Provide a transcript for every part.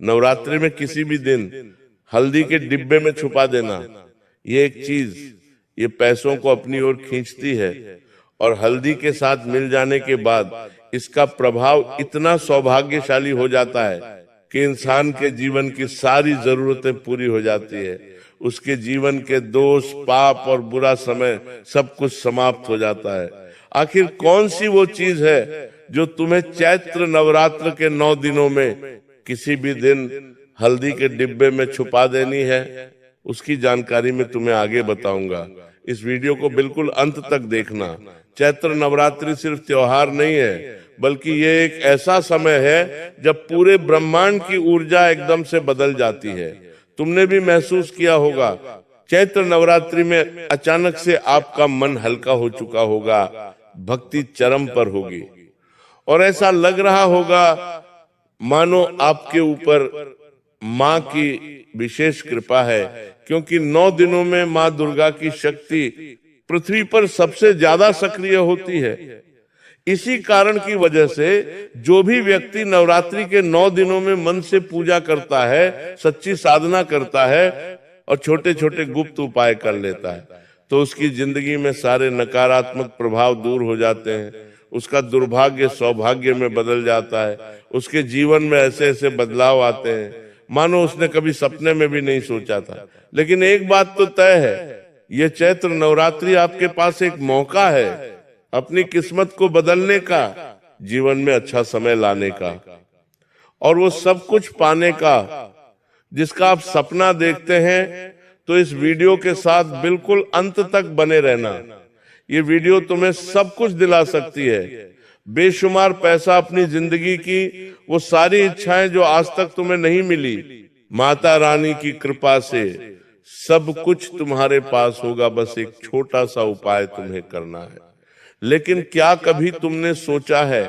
नवरात्रि में किसी भी दिन हल्दी के डिब्बे में छुपा देना, ये एक चीज ये पैसों को अपनी ओर खींचती है। और हल्दी के साथ मिल जाने के बाद इसका प्रभाव इतना सौभाग्यशाली हो जाता है कि इंसान के जीवन की सारी जरूरतें पूरी हो जाती है। उसके जीवन के दोष, पाप और बुरा समय सब कुछ समाप्त हो जाता है। आखिर कौन सी वो चीज है जो तुम्हें चैत्र नवरात्र के 9 दिनों में किसी भी दिन हल्दी के डिब्बे में छुपा देनी है? उसकी जानकारी मैं तुम्हें आगे बताऊंगा। इस वीडियो को बिल्कुल अंत तक देखना। चैत्र नवरात्रि सिर्फ त्योहार नहीं है, बल्कि ये एक ऐसा समय है जब पूरे ब्रह्मांड की ऊर्जा एकदम से बदल जाती है। तुमने भी महसूस किया होगा, चैत्र नवरात्रि में अचानक से आपका मन हल्का हो चुका होगा, भक्ति चरम पर होगी और ऐसा लग रहा होगा मानो आपके ऊपर माँ की विशेष कृपा है, क्योंकि 9 दिनों में माँ दुर्गा की शक्ति पृथ्वी पर सबसे ज्यादा सक्रिय होती है। इसी कारण की वजह से जो भी व्यक्ति नवरात्रि के 9 दिनों में मन से पूजा करता है, सच्ची साधना करता है और छोटे छोटे गुप्त उपाय कर लेता है, तो उसकी जिंदगी में सारे नकारात्मक प्रभाव दूर हो जाते हैं। उसका दुर्भाग्य सौभाग्य में बदल जाता है। उसके जीवन में ऐसे ऐसे बदलाव आते हैं मानो उसने कभी सपने में भी नहीं सोचा था। लेकिन एक बात तो तय है, ये चैत्र नवरात्रि आपके पास एक मौका है अपनी किस्मत को बदलने का, जीवन में अच्छा समय लाने का और वो सब कुछ पाने का जिसका आप सपना देखते हैं। तो इस वीडियो के साथ बिल्कुल अंत तक बने रहना। ये वीडियो तुम्हें सब कुछ दिला सकती है। बेशुमार पैसा, अपनी जिंदगी की वो सारी इच्छाएं जो आज तक तुम्हें नहीं मिली, माता रानी की कृपा से सब कुछ तुम्हारे पास होगा। बस एक छोटा सा उपाय तुम्हें करना है। लेकिन क्या कभी तुमने सोचा है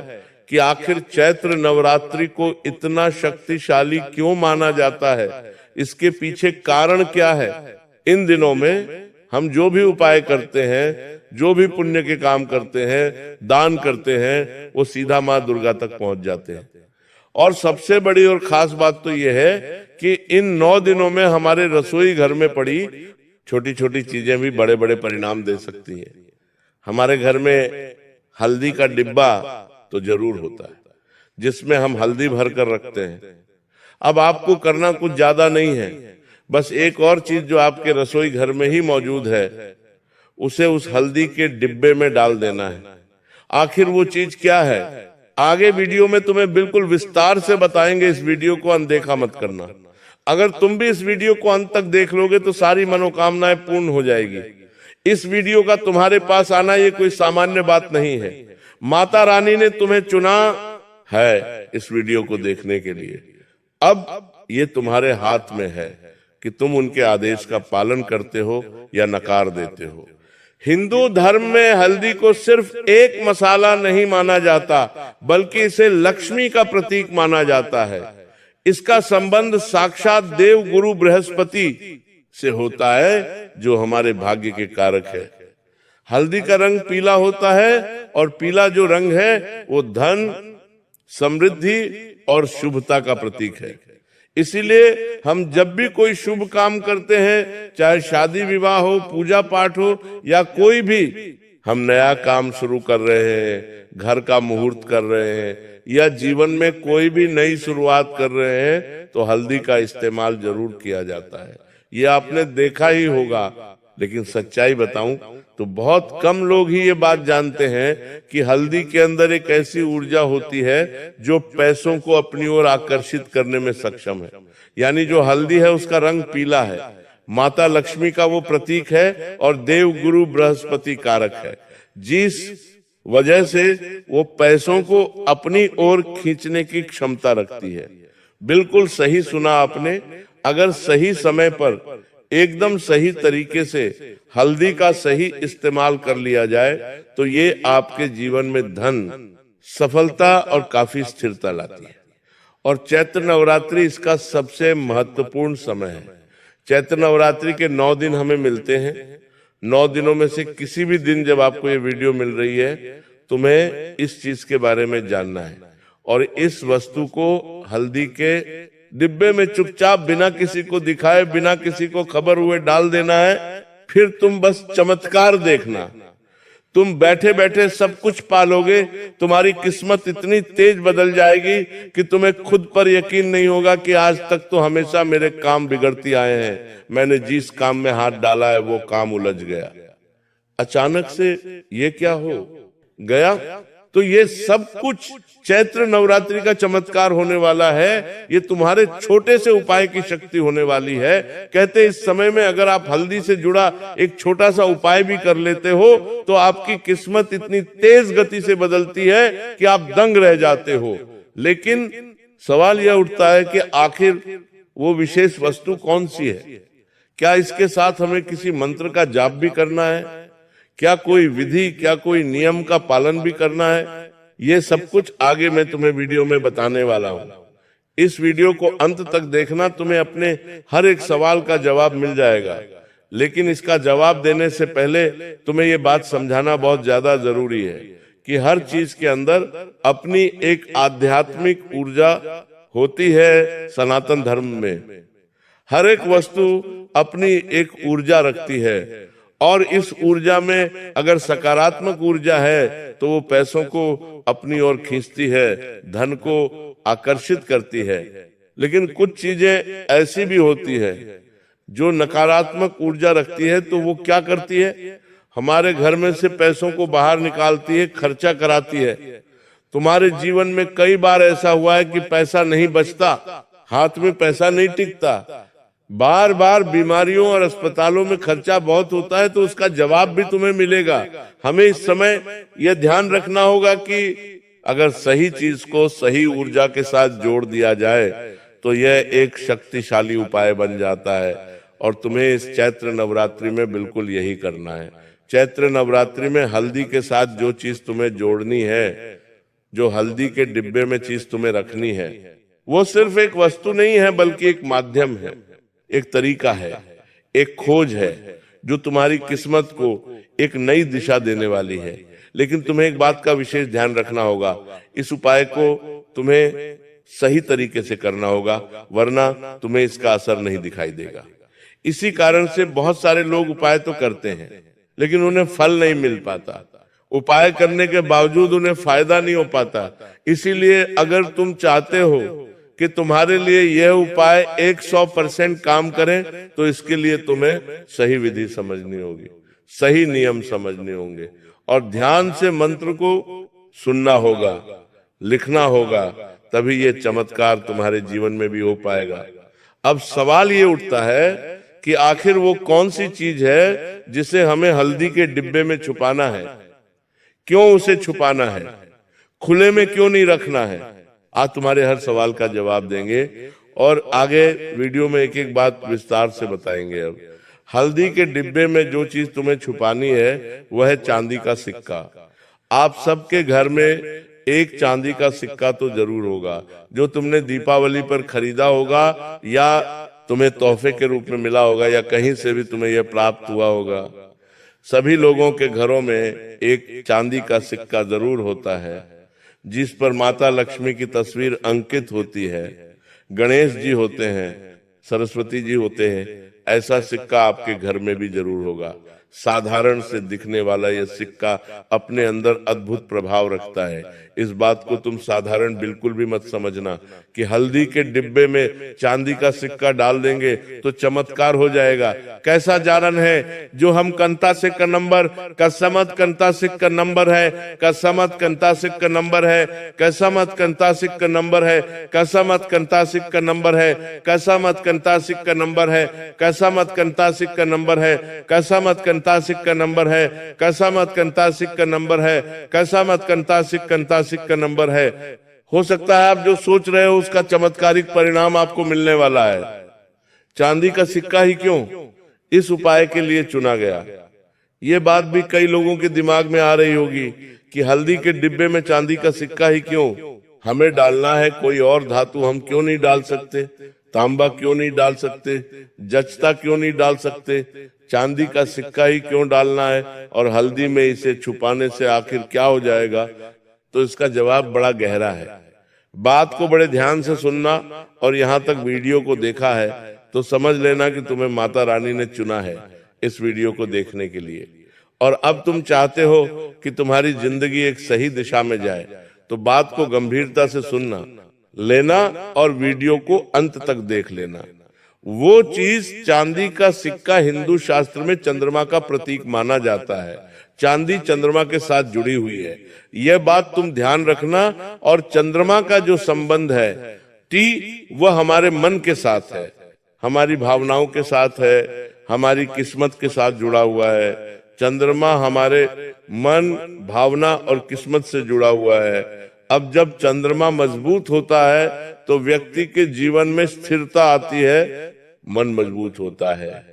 कि आखिर चैत्र नवरात्रि को इतना शक्तिशाली क्यों माना जाता है? इसके पीछे कारण क्या है? इन दिनों में हम जो भी उपाय करते हैं, जो भी पुण्य के काम करते हैं, दान करते हैं, वो सीधा माँ दुर्गा तक पहुंच जाते हैं। और सबसे बड़ी और खास बात तो यह है कि इन 9 दिनों में हमारे रसोई घर में पड़ी छोटी छोटी चीजें भी बड़े बड़े परिणाम दे सकती हैं। हमारे घर में हल्दी का डिब्बा तो जरूर होता है जिसमें हम हल्दी भर कर रखते हैं। अब आपको करना कुछ ज्यादा नहीं है, बस एक और चीज जो आपके रसोई घर में ही मौजूद है उसे उस हल्दी के डिब्बे में डाल देना है। आखिर वो चीज क्या है, आगे वीडियो में तुम्हें बिल्कुल विस्तार से बताएंगे। इस वीडियो को अनदेखा मत करना। अगर तुम भी इस वीडियो को अंत तक देख लोगे तो सारी मनोकामनाएं पूर्ण हो जाएगी। इस वीडियो का तुम्हारे पास आना ये कोई सामान्य बात नहीं है। माता रानी ने तुम्हें चुना है इस वीडियो को देखने के लिए। अब ये तुम्हारे हाथ में है कि तुम उनके आदेश का पालन करते हो या नकार देते हो। हिंदू धर्म में हल्दी को सिर्फ एक मसाला नहीं माना जाता, बल्कि इसे लक्ष्मी का प्रतीक माना जाता है। इसका संबंध साक्षात देव गुरु बृहस्पति से होता है, जो हमारे भाग्य के कारक है। हल्दी का रंग पीला होता है और पीला जो रंग है वो धन, समृद्धि और शुभता का प्रतीक है। इसीलिए हम जब भी कोई शुभ काम करते हैं, चाहे शादी विवाह हो, पूजा पाठ हो या कोई भी हम नया काम शुरू कर रहे हैं, घर का मुहूर्त कर रहे हैं या जीवन में कोई भी नई शुरुआत कर रहे हैं, तो हल्दी का इस्तेमाल जरूर किया जाता है। ये आपने देखा ही होगा। लेकिन सच्चाई बताऊं तो बहुत कम लोग ही ये बात जानते हैं कि हल्दी के अंदर एक ऐसी ऊर्जा होती है जो पैसों को अपनी ओर आकर्षित करने में सक्षम है। यानी जो हल्दी है उसका रंग पीला है, माता लक्ष्मी का वो प्रतीक है और देव गुरु बृहस्पति कारक है, जिस वजह से वो पैसों को अपनी ओर खींचने की क्षमता रखती है। बिल्कुल सही सुना आपने। अगर सही समय पर एकदम सही तरीके से हल्दी का सही इस्तेमाल कर लिया जाए तो ये आपके जीवन में धन, सफलता और काफी स्थिरता लाती है। और चैत्र नवरात्रि इसका सबसे महत्वपूर्ण समय है। चैत्र नवरात्रि के 9 दिन हमें मिलते हैं। 9 दिनों में से किसी भी दिन जब आपको ये वीडियो मिल रही है, तुम्हें इस चीज के बारे में जानना है और इस वस्तु को, हल्दी के डिब्बे में चुपचाप बिना किसी को दिखाए, बिना किसी को खबर हुए डाल देना है। फिर तुम बस चमत्कार देखना, तुम बैठे बैठे सब कुछ पालोगे। तुम्हारी किस्मत इतनी तेज बदल जाएगी कि तुम्हें खुद पर यकीन नहीं होगा कि आज तक तो हमेशा मेरे काम बिगड़ती आए हैं, मैंने जिस काम में हाथ डाला है वो काम उलझ गया। अचानक से ये क्या हो गया? तो ये सब कुछ चैत्र नवरात्रि का चमत्कार होने वाला है। ये तुम्हारे छोटे से उपाय की शक्ति होने वाली है। कहते इस समय में अगर आप हल्दी से जुड़ा एक छोटा सा उपाय भी कर लेते हो तो आपकी किस्मत इतनी तेज गति से बदलती है कि आप दंग रह जाते हो। लेकिन सवाल यह उठता है कि आखिर वो विशेष वस्तु कौन सी है? क्या इसके साथ हमें किसी मंत्र का जाप भी करना है? क्या कोई विधि, क्या कोई नियम का पालन भी करना है? ये सब कुछ आगे मैं तुम्हें वीडियो में बताने वाला हूँ। इस वीडियो को अंत तक देखना, तुम्हें अपने हर एक सवाल का जवाब मिल जाएगा। लेकिन इसका जवाब देने से पहले तुम्हें ये बात समझाना बहुत ज्यादा जरूरी है कि हर चीज के अंदर अपनी एक आध्यात्मिक ऊर्जा होती है। सनातन धर्म में हर एक वस्तु अपनी एक ऊर्जा रखती है, और इस ऊर्जा में अगर सकारात्मक ऊर्जा है तो वो पैसों को अपनी ओर खींचती है, धन को आकर्षित करती है। लेकिन कुछ चीजें ऐसी भी होती है जो नकारात्मक ऊर्जा रखती है, तो वो क्या करती है? हमारे घर में से पैसों को बाहर निकालती है, खर्चा कराती है। तुम्हारे जीवन में कई बार ऐसा हुआ है कि पैसा नहीं बचता, हाथ में पैसा नहीं टिकता, बार बार बीमारियों और अस्पतालों में खर्चा बहुत होता है, तो उसका जवाब भी तुम्हें मिलेगा। हमें इस समय यह ध्यान रखना होगा कि अगर सही चीज को सही ऊर्जा के साथ जोड़ दिया जाए तो यह एक शक्तिशाली उपाय बन जाता है। और तुम्हें इस चैत्र नवरात्रि में बिल्कुल यही करना है। चैत्र नवरात्रि में हल्दी के साथ जो चीज तुम्हें जोड़नी है, जो हल्दी के डिब्बे में चीज तुम्हें रखनी है, वो सिर्फ एक वस्तु नहीं है बल्कि एक माध्यम है, एक तरीका है, एक खोज है जो तुम्हारी किस्मत को एक नई दिशा देने वाली है। लेकिन तुम्हें एक बात का विशेष ध्यान रखना होगा, इस उपाय को तुम्हें सही तरीके से करना होगा, वरना तुम्हें इसका असर नहीं दिखाई देगा। इसी कारण से बहुत सारे लोग उपाय तो करते हैं लेकिन उन्हें फल नहीं मिल पाता, उपाय करने के बावजूद उन्हें फायदा नहीं हो पाता। इसीलिए अगर तुम चाहते हो कि तुम्हारे लिए यह उपाय 100% काम करें तो इसके लिए तुम्हें सही विधि समझनी होगी, सही नियम समझने होंगे, और ध्यान से मंत्र को सुनना होगा, लिखना होगा, तभी ये चमत्कार तुम्हारे जीवन में भी हो पाएगा। अब सवाल ये उठता है कि आखिर वो कौन सी चीज है जिसे हमें हल्दी के डिब्बे में छुपाना है? क्यों उसे छुपाना है? खुले में क्यों नहीं रखना है? आज तुम्हारे हर सवाल का जवाब देंगे और आगे वीडियो में एक एक बात विस्तार से बताएंगे। अब हल्दी के डिब्बे में जो चीज तुम्हें छुपानी है वह है चांदी का सिक्का। आप सबके घर में एक चांदी का सिक्का तो जरूर होगा, जो तुमने दीपावली पर खरीदा होगा या तुम्हें तोहफे के रूप में मिला होगा या कहीं से भी तुम्हें यह प्राप्त हुआ होगा। सभी लोगों के घरों में एक चांदी का सिक्का जरूर होता है जिस पर माता लक्ष्मी की तस्वीर अंकित होती है, गणेश जी होते हैं, सरस्वती जी होते हैं। ऐसा सिक्का आपके घर में भी जरूर होगा। साधारण से दिखने वाला यह सिक्का अपने अंदर अद्भुत प्रभाव रखता है। इस बात को तुम साधारण बिल्कुल भी मत समझना कि हल्दी के डिब्बे में चांदी का सिक्का डाल देंगे तो चमत्कार हो जाएगा। कैसा जारन है जो हम कंता सिक्का नंबर, कसमत कंता सिक्का नंबर है, कसमत कंता सिक्का नंबर है, कसमत कंता सिक्का नंबर है, कसमत कंता सिक्का नंबर है, कसमत कंता सिक्का नंबर है, कसमत कंता सिक्का नंबर है, कसमत कंता सिक्का नंबर है, कसमत कंता सिक्का नंबर है, कसमत कंता सिक्का नंबर है। हो सकता है आप जो सोच रहे हो उसका चमत्कारिक परिणाम आपको मिलने वाला है। चांदी का सिक्का ही क्यों इस उपाय के लिए चुना गया? ये बात भी कई लोगों के दिमाग में आ रही होगी कि हल्दी के डिब्बे में चांदी का सिक्का ही क्यों? हमें डालना है कोई और धातु, हम क्यों नहीं डाल सकते? तांबा क्यों नहीं डाल सकते? जचता क्यों नहीं डाल सकते? चांदी का सिक्का ही क्यों डालना है? और हल्दी में इसे छुपाने से आखिर क्या हो जाएगा? तो इसका जवाब बड़ा गहरा है। बात को बड़े ध्यान से सुनना, और यहाँ तक वीडियो को देखा है तो समझ लेना कि तुम्हें माता रानी ने चुना है इस वीडियो को देखने के लिए। और अब तुम चाहते हो कि तुम्हारी जिंदगी एक सही दिशा में जाए, तो बात को गंभीरता से सुनना लेना और वीडियो को अंत तक देख लेना। वो चीज, चांदी का सिक्का हिंदू शास्त्र में चंद्रमा का प्रतीक माना जाता है। चांदी चंद्रमा के साथ जुड़ी हुई है, यह बात तुम ध्यान रखना। और चंद्रमा का जो संबंध है टी, वह हमारे मन के साथ है, हमारी भावनाओं के साथ है, हमारी किस्मत के साथ जुड़ा हुआ है। चंद्रमा हमारे मन, भावना और किस्मत से जुड़ा हुआ है। अब जब चंद्रमा मजबूत होता है तो व्यक्ति के जीवन में स्थिरता आती है, मन मजबूत होता है,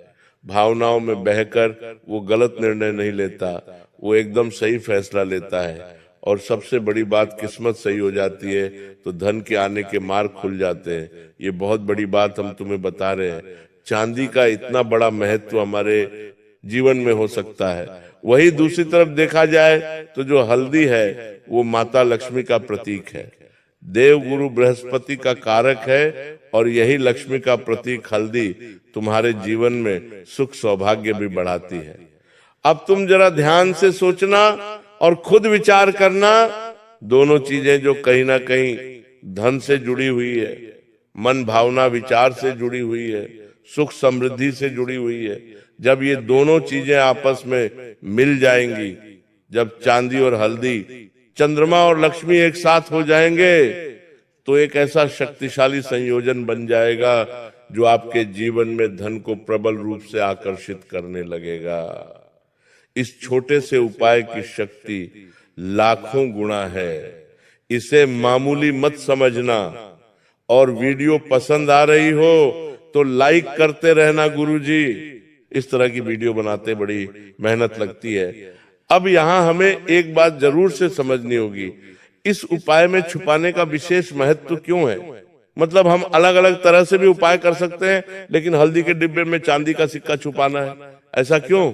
भावनाओं में बहकर वो गलत निर्णय नहीं लेता, वो एकदम सही फैसला लेता है। और सबसे बड़ी बात, किस्मत सही हो जाती है तो धन के आने के मार्ग खुल जाते हैं। ये बहुत बड़ी बात हम तुम्हें बता रहे हैं। चांदी का इतना बड़ा महत्व हमारे जीवन में हो सकता है। वही दूसरी तरफ देखा जाए तो जो हल्दी है वो माता लक्ष्मी का प्रतीक है, देव गुरु बृहस्पति का कारक है, और यही लक्ष्मी का प्रतीक हल्दी तुम्हारे जीवन में सुख सौभाग्य भी बढ़ाती है। अब तुम जरा ध्यान से सोचना और खुद विचार करना, दोनों चीजें जो कहीं ना कहीं धन से जुड़ी हुई है, मन भावना विचार से जुड़ी हुई है, सुख समृद्धि से जुड़ी हुई है, जब ये दोनों चीजें आपस में मिल जाएंगी, जब चांदी और हल्दी, चंद्रमा और लक्ष्मी एक साथ हो जाएंगे, तो एक ऐसा शक्तिशाली संयोजन बन जाएगा जो आपके जीवन में धन को प्रबल रूप से आकर्षित करने लगेगा। इस छोटे से उपाय की शक्ति लाखों गुना है, इसे मामूली मत समझना। और वीडियो पसंद आ रही हो तो लाइक करते रहना गुरुजी। इस तरह की वीडियो बनाते बड़ी मेहनत लगती है। अब यहाँ हमें एक बात जरूर से समझनी होगी, इस उपाय में छुपाने का विशेष महत्व क्यों है? मतलब हम अलग अलग तरह से भी उपाय कर सकते हैं, लेकिन हल्दी के डिब्बे में चांदी का सिक्का छुपाना है, ऐसा क्यों?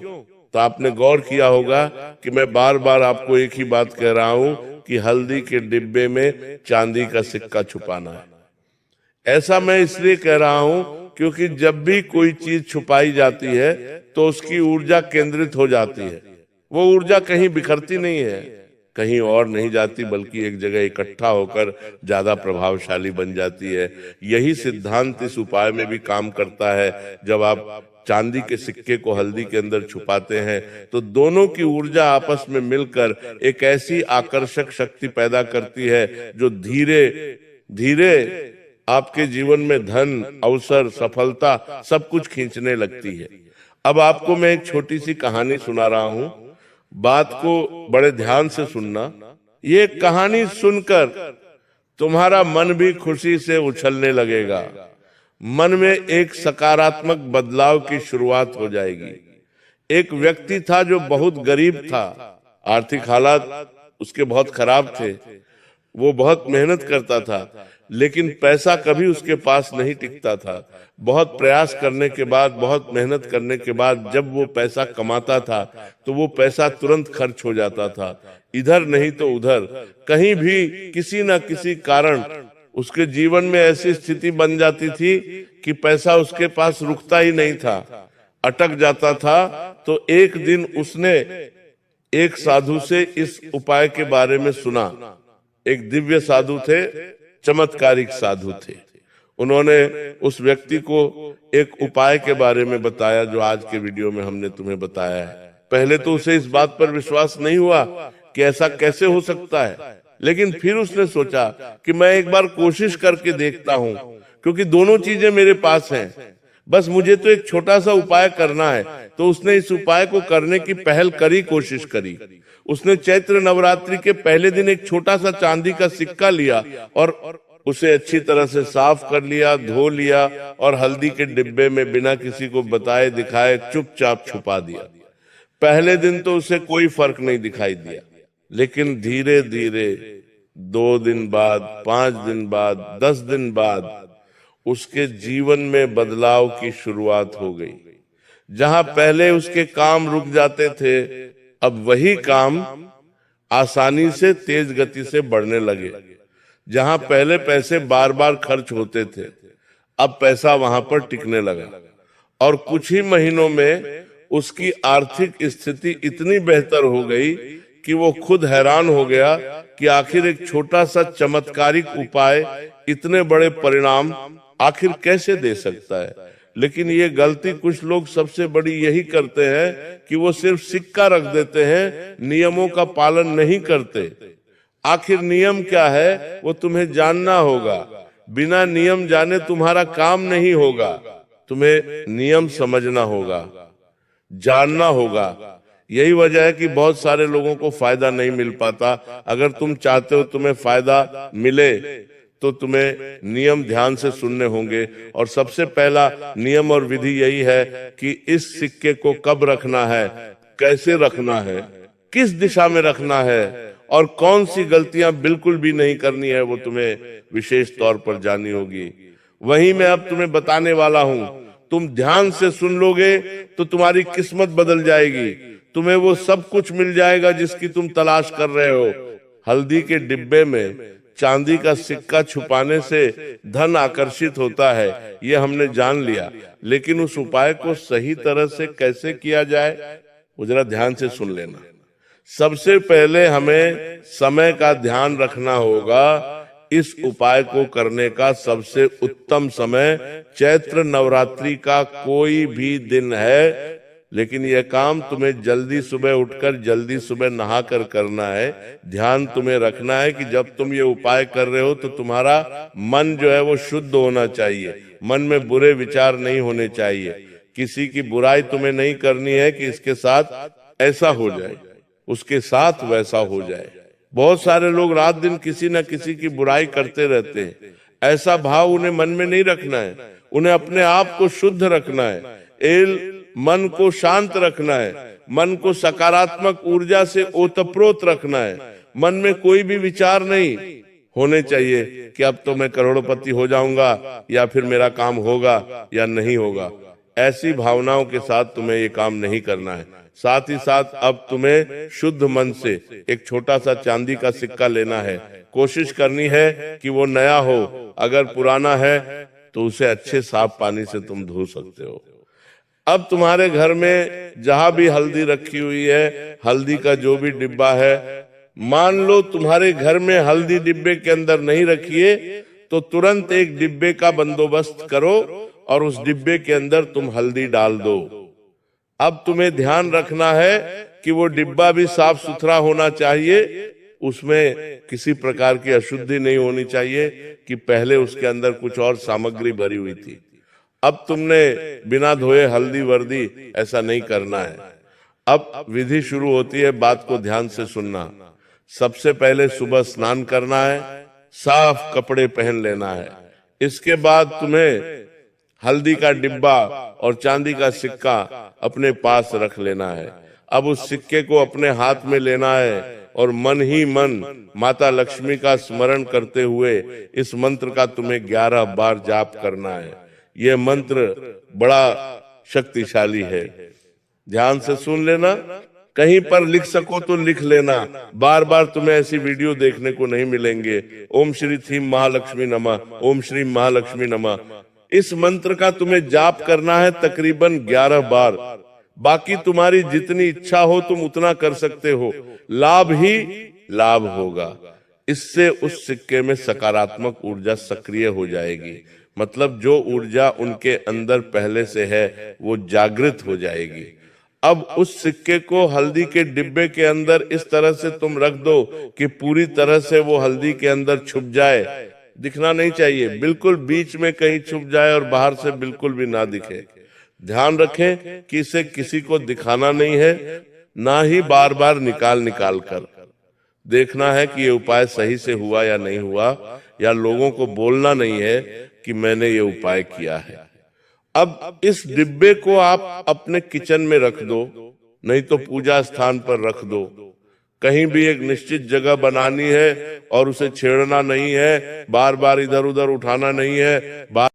तो आपने गौर किया होगा कि मैं बार बार आपको एक ही बात कह रहा हूं कि हल्दी के डिब्बे में चांदी का सिक्का छुपाना है। ऐसा मैं इसलिए कह रहा हूं क्योंकि जब भी कोई चीज छुपाई जाती है तो उसकी ऊर्जा केंद्रित हो जाती है। वो ऊर्जा कहीं बिखरती नहीं है, कहीं और नहीं जाती, बल्कि एक जगह इकट्ठा होकर ज्यादा प्रभावशाली बन जाती है। यही सिद्धांत इस उपाय में भी काम करता है। जब आप चांदी के सिक्के को हल्दी के अंदर छुपाते हैं तो दोनों की ऊर्जा आपस में मिलकर एक ऐसी आकर्षक शक्ति पैदा करती है जो धीरे धीरे आपके जीवन में धन, अवसर, सफलता सब कुछ खींचने लगती है। अब आपको मैं एक छोटी सी कहानी सुना रहा हूं, बात को बड़े ध्यान से सुनना। ये कहानी सुनकर तुम्हारा मन भी खुशी से उछलने लगेगा, मन में एक सकारात्मक बदलाव की शुरुआत हो जाएगी। एक व्यक्ति था जो बहुत गरीब था, आर्थिक हालात उसके बहुत खराब थे, वो बहुत मेहनत करता था, लेकिन पैसा कभी उसके पास नहीं टिकता था। बहुत प्रयास करने के बाद, बहुत मेहनत करने के बाद जब वो पैसा कमाता था तो वो पैसा तुरंत खर्च हो जाता था, इधर नहीं तो उधर, कहीं भी किसी न किसी कारण उसके जीवन में ऐसी स्थिति बन जाती थी कि पैसा उसके पास रुकता ही नहीं था, अटक जाता था। तो एक दिन उसने एक साधु से इस उपाय के बारे में सुना। एक दिव्य साधु थे, चमत्कारिक साधु थे। उन्होंने उस व्यक्ति को एक उपाय के बारे में बताया जो आज के वीडियो में हमने तुम्हें बताया है। पहले तो उसे इस बात पर विश्वास नहीं हुआ कि ऐसा कैसे हो सकता है, लेकिन फिर उसने सोचा कि मैं एक बार कोशिश करके देखता हूं, क्योंकि दोनों चीजें मेरे पास हैं, बस मुझे तो एक छोटा सा उपाय करना है। तो उसने इस उपाय को करने की पहल करी, कोशिश करी। उसने चैत्र नवरात्रि के पहले दिन एक छोटा सा चांदी का सिक्का लिया और उसे अच्छी तरह से साफ कर लिया, धो लिया और हल्दी के डिब्बे में बिना किसी को बताए दिखाए चुपचाप छुपा दिया। पहले दिन तो उसे कोई फर्क नहीं दिखाई दिया, लेकिन धीरे धीरे 2 दिन बाद, 5 दिन बाद, 10 दिन बाद उसके जीवन में बदलाव की शुरुआत हो गई। जहां पहले उसके काम रुक जाते थे, अब वही काम आसानी से तेज गति से बढ़ने लगे। जहां पहले पैसे बार बार खर्च होते थे, अब पैसा वहां पर टिकने लगा और कुछ ही महीनों में उसकी आर्थिक स्थिति इतनी बेहतर हो गई कि वो खुद हैरान हो गया कि आखिर एक छोटा सा चमत्कारिक उपाय इतने बड़े परिणाम आखिर कैसे दे सकता है। लेकिन ये गलती कुछ लोग सबसे बड़ी यही करते हैं कि वो सिर्फ सिक्का रख देते हैं, नियमों का पालन नहीं करते। आखिर नियम क्या है वो तुम्हें जानना होगा। बिना नियम जाने तुम्हारा काम नहीं होगा। तुम्हें नियम समझना होगा, जानना होगा। यही वजह है कि बहुत सारे लोगों को फायदा नहीं मिल पाता। अगर तुम चाहते हो तुम्हें फायदा मिले तो तुम्हें नियम ध्यान से सुनने होंगे। और सबसे पहला नियम और विधि यही है कि इस सिक्के को कब रखना है, कैसे रखना है, किस दिशा में रखना है और कौन सी गलतियां बिल्कुल भी नहीं करनी है, वो तुम्हें विशेष तौर पर जाननी होगी। वही मैं अब तुम्हें बताने वाला हूं। तुम ध्यान से सुन लोगे तो तुम्हारी किस्मत बदल जाएगी। तुम्हें वो सब कुछ मिल जाएगा जिसकी तुम तलाश कर रहे हो। हल्दी के डिब्बे में चांदी का सिक्का छुपाने से धन आकर्षित होता है, ये हमने जान लिया। लेकिन उस उपाय को सही तरह से कैसे किया जाए वो जरा ध्यान से सुन लेना। सबसे पहले हमें समय का ध्यान रखना होगा। इस उपाय को करने का सबसे उत्तम समय चैत्र नवरात्रि का कोई भी दिन है। लेकिन यह काम तुम्हें जल्दी सुबह उठकर जल्दी सुबह नहाकर करना है। ध्यान तुम्हें रखना है कि जब तुम ये उपाय कर रहे हो तो तुम्हारा मन जो है वो शुद्ध होना चाहिए। मन में बुरे विचार नहीं होने चाहिए। किसी की बुराई तुम्हें नहीं करनी है कि इसके साथ ऐसा हो जाए, उसके साथ वैसा हो जाए। बहुत सारे लोग रात दिन किसी न किसी की बुराई करते रहते हैं। ऐसा भाव उन्हें मन में नहीं रखना है। उन्हें अपने आप को शुद्ध रखना है, मन को शांत रखना है, मन को सकारात्मक ऊर्जा से ओतप्रोत रखना है। मन में कोई भी विचार नहीं होने चाहिए कि अब तो मैं करोड़पति हो जाऊंगा या फिर मेरा काम होगा या नहीं होगा। ऐसी भावनाओं के साथ तुम्हें ये काम नहीं करना है। साथ ही साथ अब तुम्हें शुद्ध मन से एक छोटा सा चांदी का सिक्का लेना है। कोशिश करनी है कि वो नया हो। अगर पुराना है तो उसे अच्छे साफ पानी से तुम धो सकते हो। अब तुम्हारे घर में जहां भी हल्दी रखी हुई है, हल्दी का जो भी डिब्बा है, मान लो तुम्हारे घर में हल्दी डिब्बे के अंदर नहीं रखिए तो तुरंत एक डिब्बे का बंदोबस्त करो और उस डिब्बे के अंदर तुम हल्दी डाल दो। अब तुम्हें ध्यान रखना है कि वो डिब्बा भी साफ सुथरा होना चाहिए। उसमें किसी प्रकार की अशुद्धि नहीं होनी चाहिए कि पहले उसके अंदर कुछ और सामग्री भरी हुई थी। अब तुमने बिना धोए हल्दी वर्दी ऐसा नहीं करना है। अब विधि शुरू होती है, बात को ध्यान से सुनना। सबसे पहले सुबह स्नान करना है, साफ कपड़े पहन लेना है। इसके बाद तुम्हें हल्दी का डिब्बा और चांदी का सिक्का अपने पास रख लेना है। अब उस सिक्के को अपने हाथ में लेना है और मन ही मन माता लक्ष्मी का स्मरण करते हुए इस मंत्र का तुम्हें 11 बार जाप करना है। यह मंत्र बड़ा शक्तिशाली है। ध्यान से सुन लेना। कहीं पर लिख सको तो लिख लेना। बार बार तुम्हें ऐसी वीडियो देखने को नहीं मिलेंगे। ओम श्री थीम महालक्ष्मी नमः, ओम श्री महालक्ष्मी नमः। इस मंत्र का तुम्हें जाप करना है तकरीबन 11 बार। बाकी तुम्हारी जितनी इच्छा हो तुम उतना कर सकते हो। लाभ ही लाभ होगा। इससे उस सिक्के में सकारात्मक ऊर्जा सक्रिय हो जाएगी। मतलब जो ऊर्जा उनके अंदर पहले से है वो जागृत हो जाएगी। अब उस सिक्के को हल्दी के डिब्बे के अंदर इस तरह से तुम रख दो कि पूरी तरह से वो हल्दी के अंदर छुप जाए। दिखना नहीं चाहिए, बिल्कुल बीच में कहीं छुप जाए और बाहर से बिल्कुल भी ना दिखे। ध्यान रखें कि इसे किसी को दिखाना नहीं है, ना ही बार बार निकाल निकाल कर देखना है कि ये उपाय सही से हुआ या नहीं हुआ, या लोगों को बोलना नहीं है कि मैंने ये उपाय किया है। अब इस डिब्बे को आप अपने किचन में रख दो, नहीं तो पूजा स्थान पर रख दो। कहीं भी एक निश्चित जगह बनानी है और उसे छेड़ना नहीं है, बार बार इधर उधर उठाना नहीं है, बार